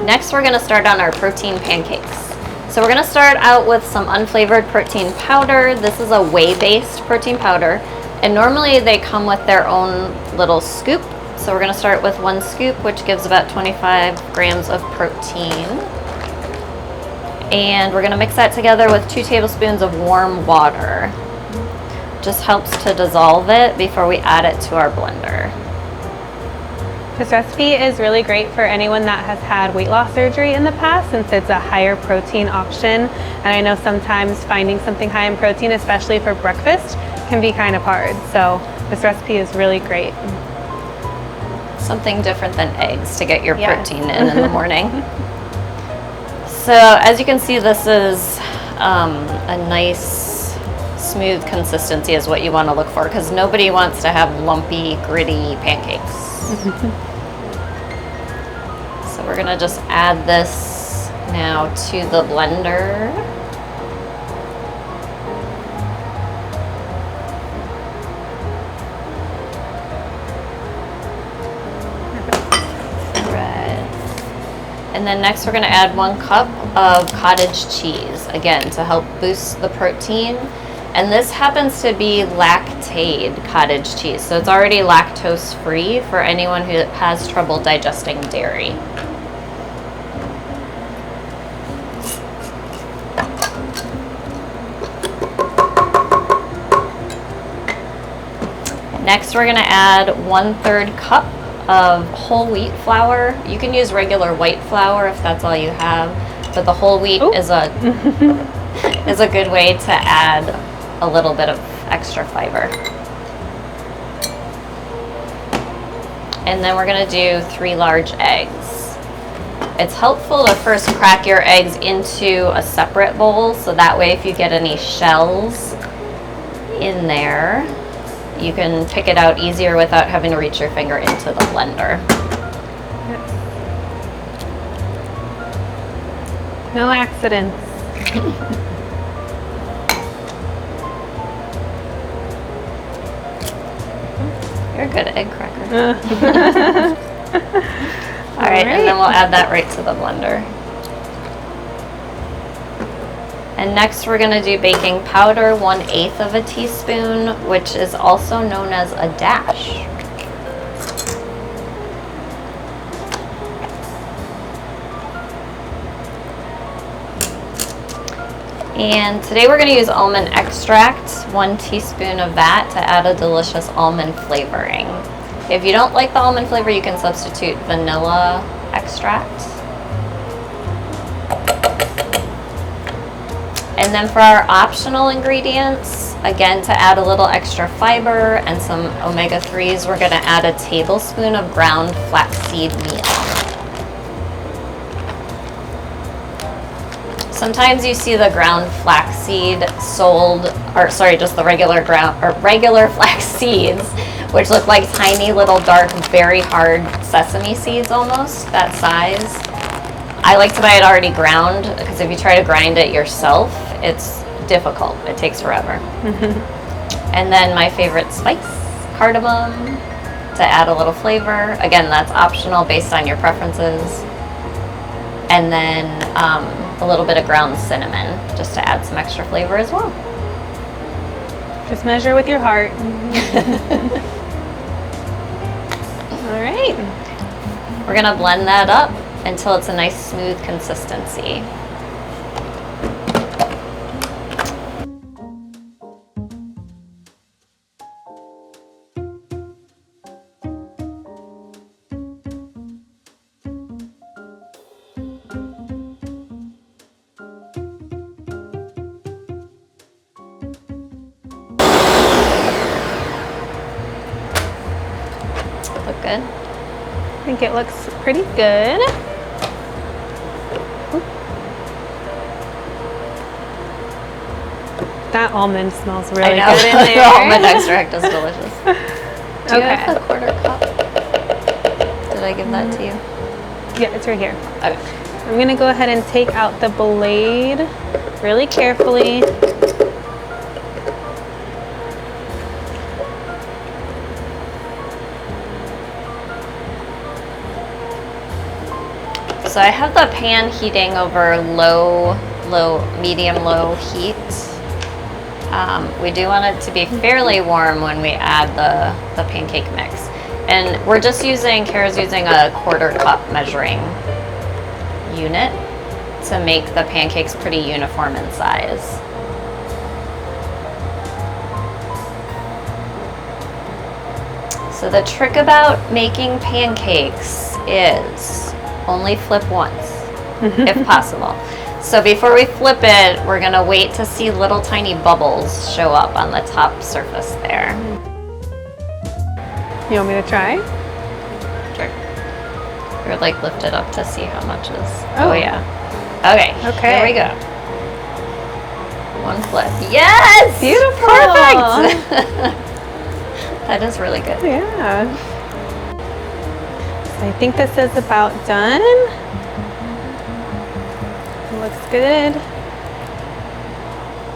Next, we're gonna start on our protein pancakes. So we're gonna start out with some unflavored protein powder. This is a whey-based protein powder, and normally they come with their own little scoop. So we're gonna start with 1 scoop, which gives about 25 grams of protein. And we're gonna mix that together with 2 tablespoons of warm water. Just helps to dissolve it before we add it to our blender. This recipe is really great for anyone that has had weight loss surgery in the past, since it's a higher protein option. And I know sometimes finding something high in protein, especially for breakfast, can be kind of hard. So this recipe is really great. Something different than eggs to get your protein in the morning. So as you can see, this is a nice smooth consistency is what you want to look for, because nobody wants to have lumpy, gritty pancakes. So we're gonna just add this now to the blender. And then next we're going to add 1 cup of cottage cheese, again, to help boost the protein. And this happens to be Lactaid cottage cheese, so it's already lactose free for anyone who has trouble digesting dairy. Next we're going to add 1/3 cup of whole wheat flour. You can use regular white flour if that's all you have, but the whole wheat is a is a good way to add a little bit of extra fiber. And then we're gonna do 3 large eggs. It's helpful to first crack your eggs into a separate bowl, so that way if you get any shells in there, you can pick it out easier without having to reach your finger into the blender. No accidents. You're a good egg cracker. All right, and then we'll add that right to the blender. And next we're gonna do baking powder, 1/8 of a teaspoon, which is also known as a dash. And today we're gonna use almond extract, 1 teaspoon of that to add a delicious almond flavoring. If you don't like the almond flavor, you can substitute vanilla extract. And then for our optional ingredients, again, to add a little extra fiber and some omega-3s, we're gonna add a tablespoon of ground flaxseed meal. Sometimes you see the ground flaxseed sold, or sorry, just the regular flax seeds, which look like tiny little dark, very hard sesame seeds almost, that size. I like to buy it already ground, because if you try to grind it yourself, it's difficult. It takes forever. And then my favorite spice, cardamom, to add a little flavor. Again, that's optional based on your preferences. And then a little bit of ground cinnamon, just to add some extra flavor as well. Just measure with your heart. All right. We're gonna blend that up until it's a nice smooth consistency. Look good? I think it looks pretty good. That almond smells really good in there. The almond extract is delicious. Do you have the 1/4 cup? Did I give that to you? Yeah, it's right here. Okay. I'm gonna go ahead and take out the blade really carefully. So I have the pan heating over medium-low heat. We do want it to be fairly warm when we add the pancake mix. And we're just Kara's using a 1/4 cup measuring unit to make the pancakes pretty uniform in size. So the trick about making pancakes is only flip once, if possible. So before we flip it, we're gonna wait to see little tiny bubbles show up on the top surface there. You want me to try? Sure. Or like lift it up to see how much is. Oh. Oh yeah. Okay. Okay. Here we go. One flip. Yes! Beautiful. Perfect! That is really good. Yeah. So I think this is about done. Looks good.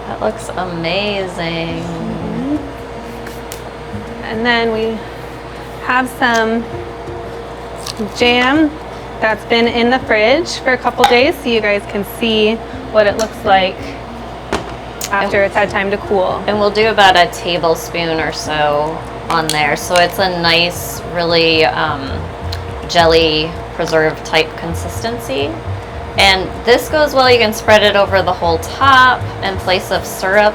That looks amazing. And then we have some jam that's been in the fridge for a couple days so you guys can see what it looks like after it's had time to cool. And we'll do about a tablespoon or so on there. So it's a nice, really jelly preserve type consistency. And this goes well, you can spread it over the whole top in place of syrup.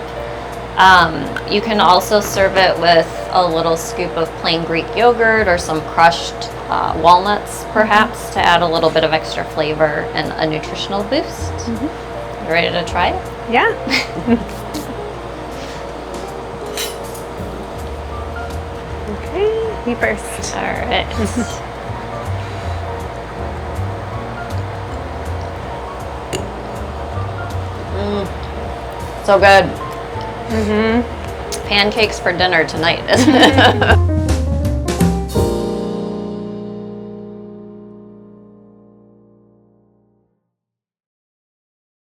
You can also serve it with a little scoop of plain Greek yogurt or some crushed walnuts perhaps to add a little bit of extra flavor and a nutritional boost. You ready to try it? Yeah. Okay, me first. All right. So good. Pancakes for dinner tonight, isn't it?